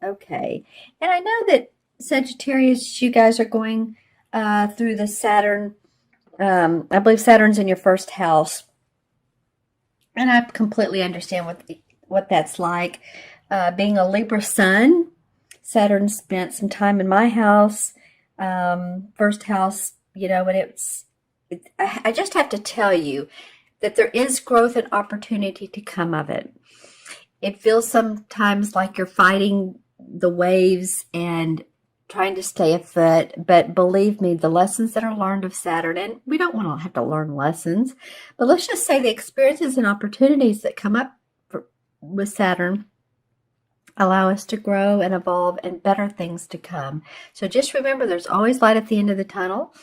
Okay. And I know that Sagittarius, you guys are going through the Saturn. I believe Saturn's in your first house, and I completely understand what that's like. Being a Libra sun, Saturn spent some time in my house, first house, and I just have to tell you that there is growth and opportunity to come of it. It feels sometimes like you're fighting the waves and trying to stay afloat, but believe me, the lessons that are learned of Saturn, and we don't want to have to learn lessons, but let's just say the experiences and opportunities that come up with Saturn allow us to grow and evolve and better things to come. So just remember, there's always light at the end of the tunnel,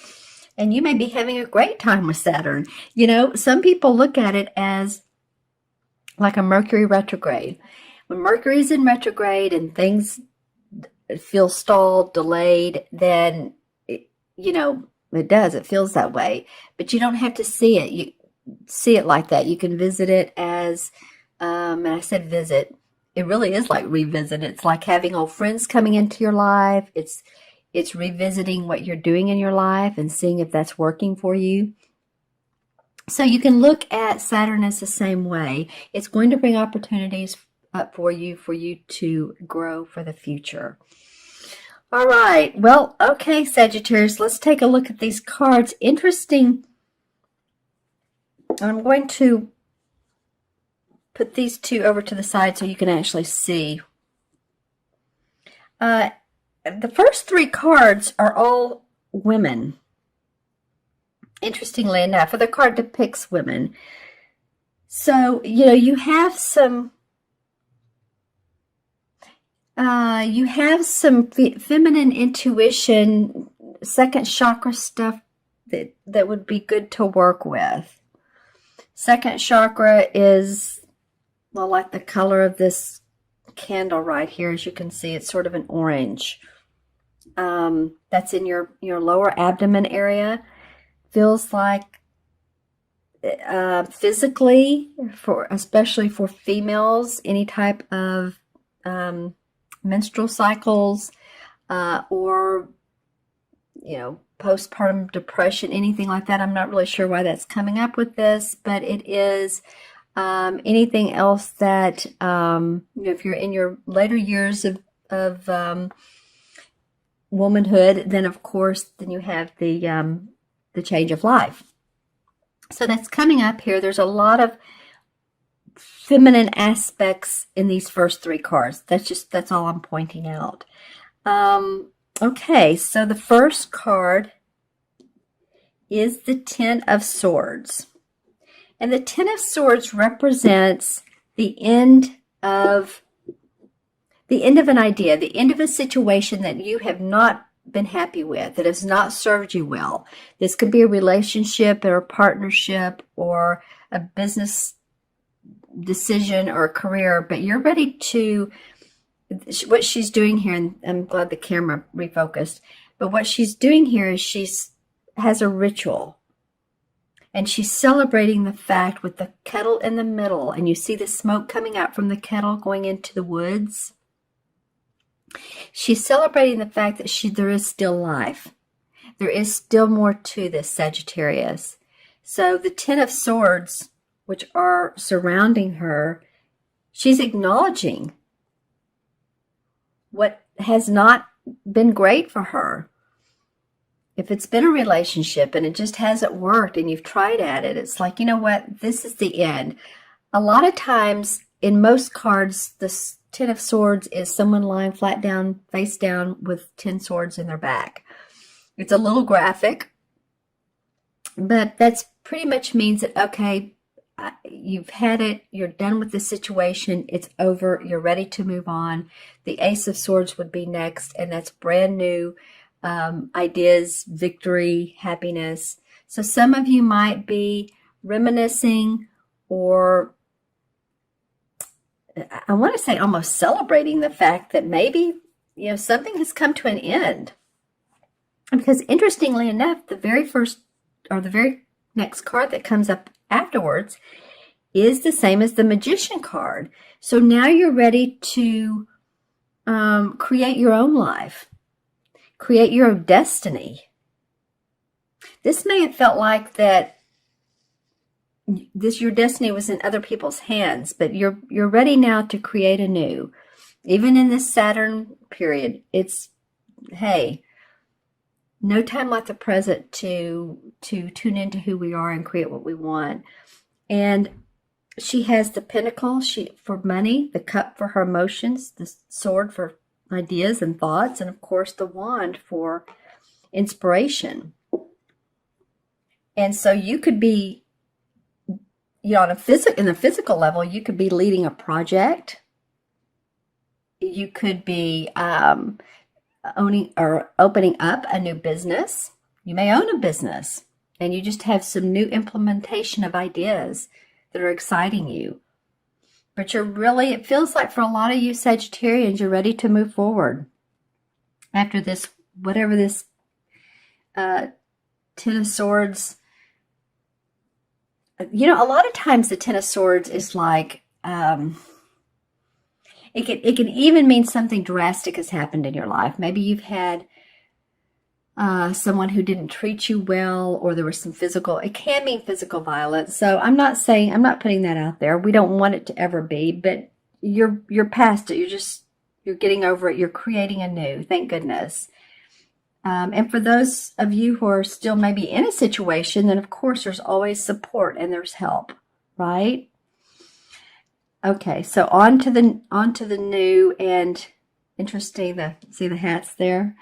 and you may be having a great time with Saturn. Some people look at it as like a Mercury retrograde. When Mercury's in retrograde and things feel stalled, delayed, then it does. It feels that way. But you don't have to see it. You see it like that. You can visit it as, and I said visit. It really is like revisit. It's like having old friends coming into your life. It's revisiting what you're doing in your life and seeing if that's working for you. So you can look at Saturn as the same way. It's going to bring opportunities up for you to grow for the future. All right. Well, okay, Sagittarius, let's take a look at these cards. Interesting. I'm going to put these two over to the side so you can actually see. The first three cards are all women. Interestingly enough, the card depicts women. So, you have some feminine intuition, second chakra stuff that would be good to work with. Second chakra is, well, like the color of this candle right here. As you can see, it's sort of an orange. That's in your lower abdomen area. Feels like physically, especially for females, any type of menstrual cycles or postpartum depression, anything like that. I'm not really sure why that's coming up with this, but it is anything else that if you're in your later years of womanhood, then of course you have the change of life. So that's coming up here. There's a lot of feminine aspects in these first three cards. That's all I'm pointing out. Okay, so the first card is the Ten of Swords. And the Ten of Swords represents the end of an idea, the end of a situation that you have not been happy with, that has not served you well. This could be a relationship or a partnership or a business decision or a career, but you're ready to, what she's doing here, and I'm glad the camera refocused, but what she's doing here is she's has a ritual, and she's celebrating the fact with the kettle in the middle, and you see the smoke coming out from the kettle going into the woods. She's celebrating the fact that there is still life. There is still more to this, Sagittarius. So the Ten of Swords, which are surrounding her, she's acknowledging what has not been great for her. If it's been a relationship and it just hasn't worked and you've tried at it, it's like, you know what, this is the end. A lot of times in most cards, the Ten of Swords is someone lying flat down, face down with 10 swords in their back. It's a little graphic, but that's pretty much means that, okay, you've had it, you're done with the situation, it's over, you're ready to move on. The Ace of Swords would be next, and that's brand new ideas, victory, happiness. So some of you might be reminiscing, or I want to say almost celebrating the fact that maybe, something has come to an end. Because interestingly enough, the very first or the very next card that comes up afterwards is the same as the Magician card. So now you're ready to create your own life, create your own destiny. This may have felt like that your destiny was in other people's hands, but you're ready now to create anew. Even in this Saturn period, it's, hey, no time like the present to tune into who we are and create what we want. And she has the pentacle for money, the cup for her emotions, the sword for ideas and thoughts, and of course the wand for inspiration. And so you could be, on in the physical level, you could be leading a project. You could be owning or opening up a new business. You may own a business, and you just have some new implementation of ideas that are exciting you. But it feels like for a lot of you Sagittarians, you're ready to move forward after this, whatever this Ten of Swords. A lot of times the Ten of Swords is like, it can even mean something drastic has happened in your life. Maybe you've had someone who didn't treat you well, or there was it can mean physical violence. So I'm not putting that out there. We don't want it to ever be, but you're past it. You're getting over it. You're creating anew. Thank goodness. And for those of you who are still maybe in a situation, then of course there's always support and there's help, right? Okay, so on to the new, and interesting, see the hats there.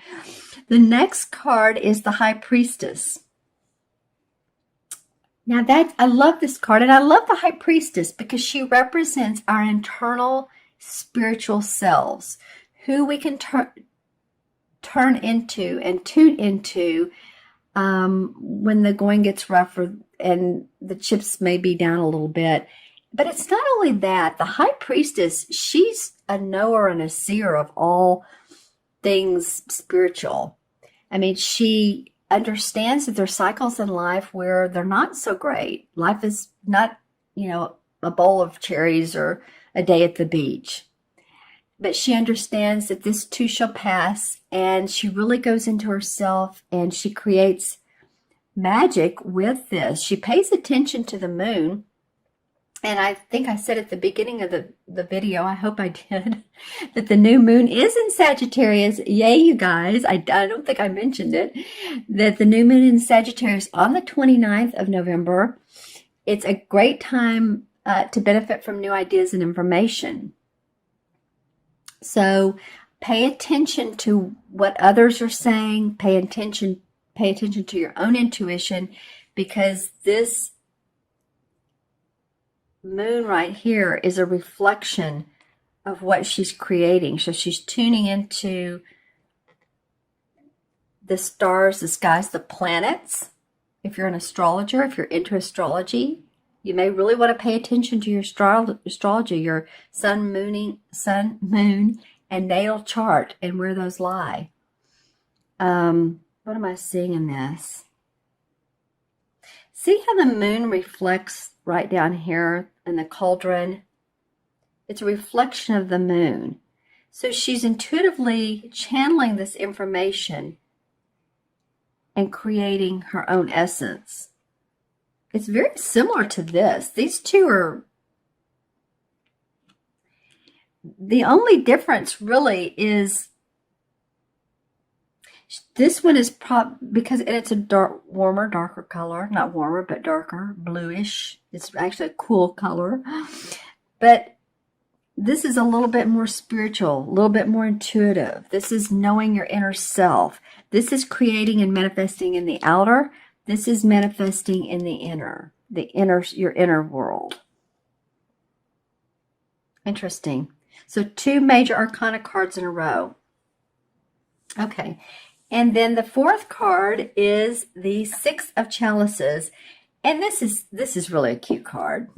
The next card is the High Priestess. Now I love this card, and I love the High Priestess because she represents our internal spiritual selves, who we can turn into and tune into when the going gets rougher and the chips may be down a little bit. But it's not only that. The High Priestess, she's a knower and a seer of all things spiritual. I mean, she understands that there's cycles in life where they're not so great. Life is not, a bowl of cherries or a day at the beach. But she understands that this too shall pass, and she really goes into herself and she creates magic with this. She pays attention to the moon. And I think I said at the beginning of the video, I hope I did, that the new moon is in Sagittarius. Yay, you guys. I don't think I mentioned it, that the new moon in Sagittarius on the 29th of November. It's a great time to benefit from new ideas and information. So pay attention to what others are saying. Pay attention to your own intuition, because this moon right here is a reflection of what she's creating. So she's tuning into the stars, the skies, the planets. If you're an astrologer, if you're into astrology, you may really want to pay attention to your astrology, your sun, moon, and natal chart, and where those lie. What am I seeing in this? See how the moon reflects right down here in the cauldron? It's a reflection of the moon. So she's intuitively channeling this information and creating her own essence. It's very similar to this. These two are, the only difference really is this one is because it's a darker color, not warmer, but darker, bluish. It's actually a cool color. But this is a little bit more spiritual, a little bit more intuitive. This is knowing your inner self. This is creating and manifesting in the outer. This is manifesting in the inner, your inner world. Interesting. So 2 major arcana cards in a row. Okay. And then the 4th card is the 6 of Chalices. And this is really a cute card.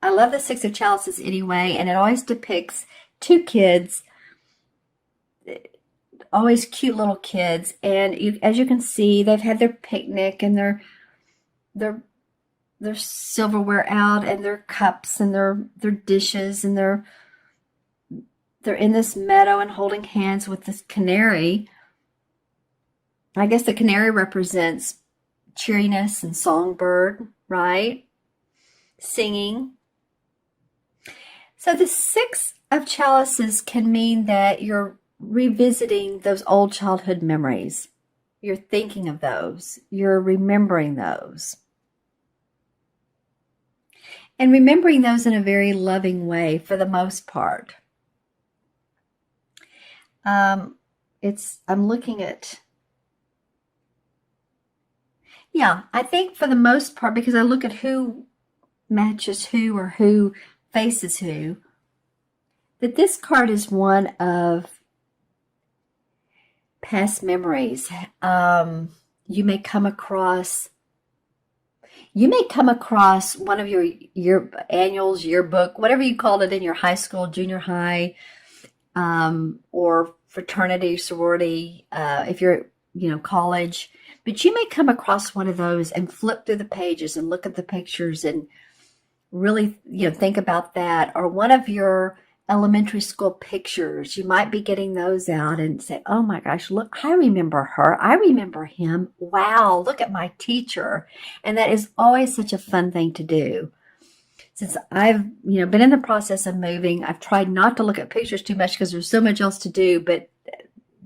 I love the 6 of Chalices anyway, and it always depicts 2 kids, always cute little kids. And as you can see, they've had their picnic and their silverware out, and their cups and their dishes and their they're in this meadow and holding hands with this canary. I guess the canary represents cheeriness and songbird, right? Singing. So the Six of Chalices can mean that you're revisiting those old childhood memories. You're thinking of those. You're remembering those. And remembering those in a very loving way for the most part. I'm looking at, yeah, I think for the most part, because I look at who matches who or who faces who, that this card is one of past memories. You may come across one of your annuals, yearbook, whatever you called it in your high school, junior high, or fraternity, sorority, if you're, college. But you may come across one of those and flip through the pages and look at the pictures and really, think about that. Or one of your elementary school pictures, you might be getting those out and say, oh my gosh, look, I remember her. I remember him. Wow, look at my teacher. And that is always such a fun thing to do. Since I've, been in the process of moving, I've tried not to look at pictures too much because there's so much else to do. But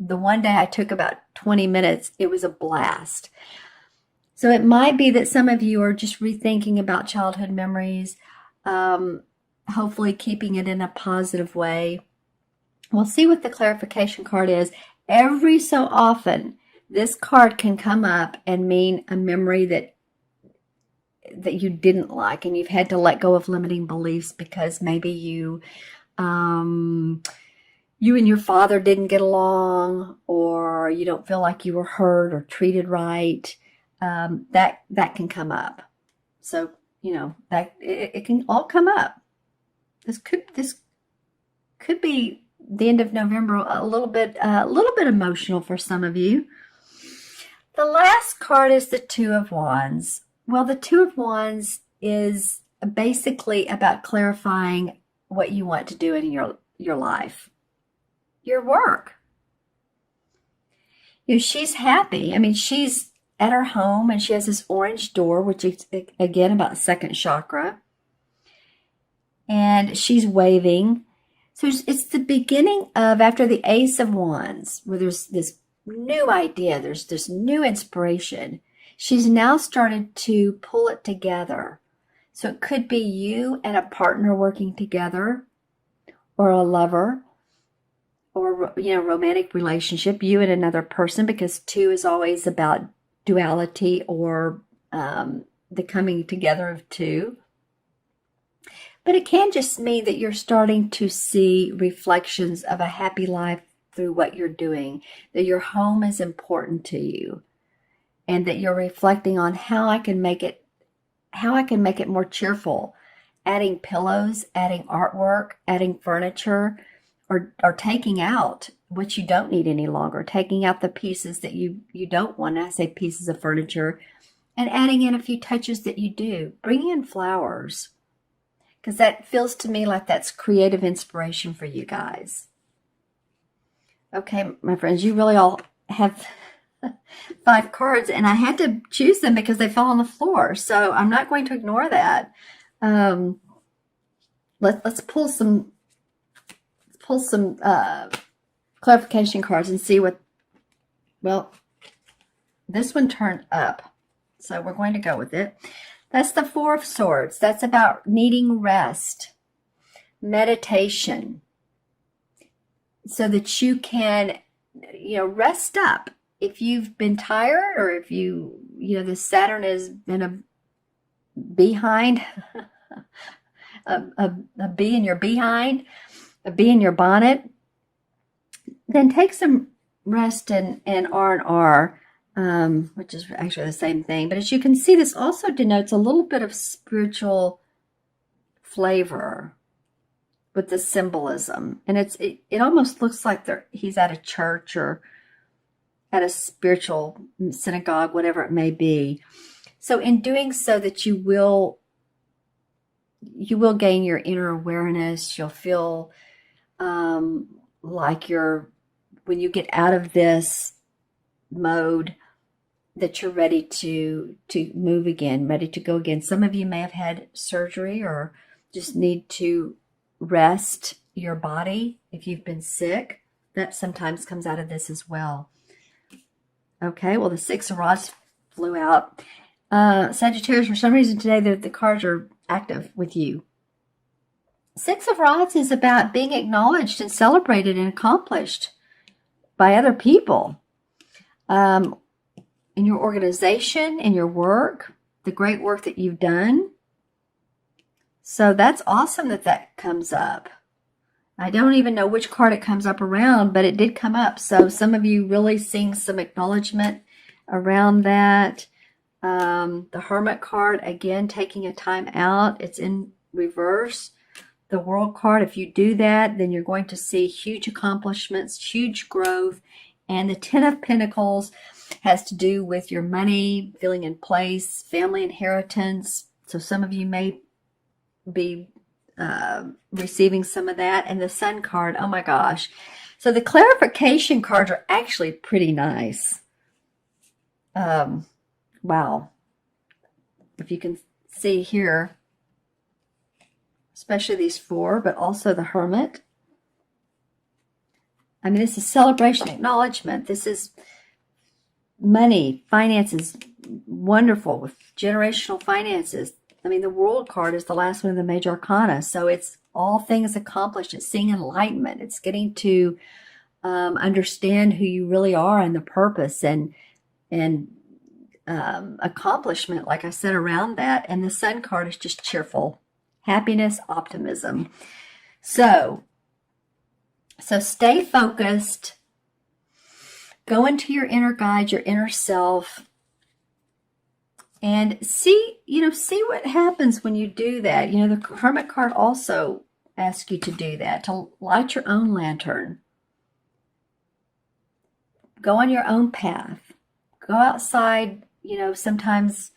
the one day I took about 20 minutes, it was a blast. So it might be that some of you are just rethinking about childhood memories, hopefully keeping it in a positive way. We'll see what the clarification card is. Every so often, this card can come up and mean a memory that you didn't like, and you've had to let go of limiting beliefs because maybe you and your father didn't get along, or you don't feel like you were heard or treated right. That can come up. So, that it can all come up. This could be the end of November, a little bit emotional for some of you. The last card is the Two of Wands. Well, the Two of Wands is basically about clarifying what you want to do in your life, your work. She's happy. I mean, she's at her home and she has this orange door, which is, again, about second chakra. And she's waving. So it's the beginning of, after the Ace of Wands, where there's this new idea, there's this new inspiration. She's now started to pull it together. So it could be you and a partner working together, or a lover, or, romantic relationship, you and another person, because two is always about duality or the coming together of two. But it can just mean that you're starting to see reflections of a happy life through what you're doing, that your home is important to you, and that you're reflecting on how I can make it more cheerful, adding pillows, adding artwork, adding furniture, or taking out what you don't need any longer, taking out the pieces that you don't want. I say pieces of furniture, and adding in a few touches that you do. Bring in flowers, because that feels to me like that's creative inspiration for you guys. Okay, my friends, you really all have 5 cards, and I had to choose them because they fell on the floor. So I'm not going to ignore that. Let's pull some clarification cards and see what. Well, this one turned up, so we're going to go with it. That's the Four of Swords. That's about needing rest, meditation, so that you can, rest up. If you've been tired, or if the Saturn has been a behind, a bee in your behind, a bee in your bonnet, then take some rest in R&R, which is actually the same thing. But as you can see, this also denotes a little bit of spiritual flavor with the symbolism. And it almost looks like he's at a church or at a spiritual synagogue, whatever it may be. So in doing so, that you will gain your inner awareness. You'll feel like when you get out of this mode, that you're ready to move again, ready to go again. Some of you may have had surgery or just need to rest your body if you've been sick. That sometimes comes out of this as well. Okay, well, the Six of Rods flew out. Sagittarius, for some reason today, the cards are active with you. Six of Rods is about being acknowledged and celebrated and accomplished by other people. In your organization, in your work, the great work that you've done. So that's awesome that comes up. I don't even know which card it comes up around, but it did come up. So some of you really seeing some acknowledgement around that. The Hermit card, again, taking a time out. It's in reverse. The World card, if you do that, then you're going to see huge accomplishments, huge growth. And the Ten of Pentacles has to do with your money, feeling in place, family inheritance. So some of you may be receiving some of that. And the Sun card, oh my gosh. So the clarification cards are actually pretty nice. Wow. If you can see here, especially these four, but also the Hermit. I mean, this is celebration, acknowledgement. This is money, finances, wonderful with generational finances. I mean, the World card is the last one of the major arcana. So it's all things accomplished. It's seeing enlightenment. It's getting to understand who you really are and the purpose and accomplishment, like I said, around that. And the Sun card is just cheerful, happiness, optimism. So stay focused. Go into your inner guide, your inner self, and see what happens when you do that. You know, the Hermit card also asks you to do that, to light your own lantern. Go on your own path. Go outside, you know, sometimes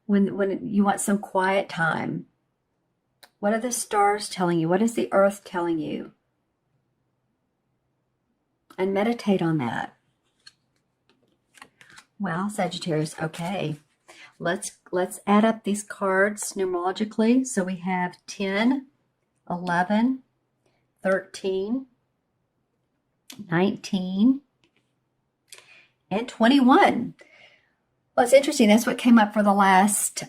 when you want some quiet time. What are the stars telling you? What is the earth telling you? And meditate on that. Well, Sagittarius, okay. Let's add up these cards numerologically. So we have 10, 11, 13, 19, and 21. Well, it's interesting. That's what came up for the last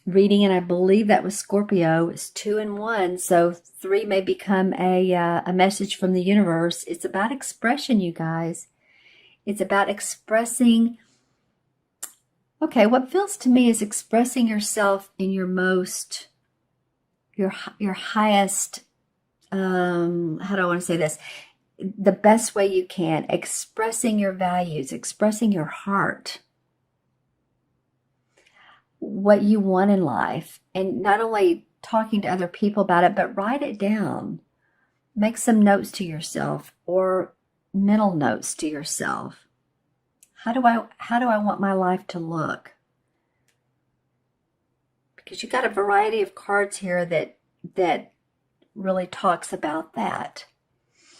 reading, and I believe that was Scorpio. It's 2 and 1, so 3 may become a message from the universe. It's about expression, you guys. It's about expressing. Okay, what feels to me is expressing yourself in your most, your highest. How do I want to say this? The best way you can. Expressing your values, expressing your heart, what you want in life, and not only talking to other people about it, but write it down. Make some notes to yourself or mental notes to yourself. How do I want my life to look? Because you got a variety of cards here that really talks about that.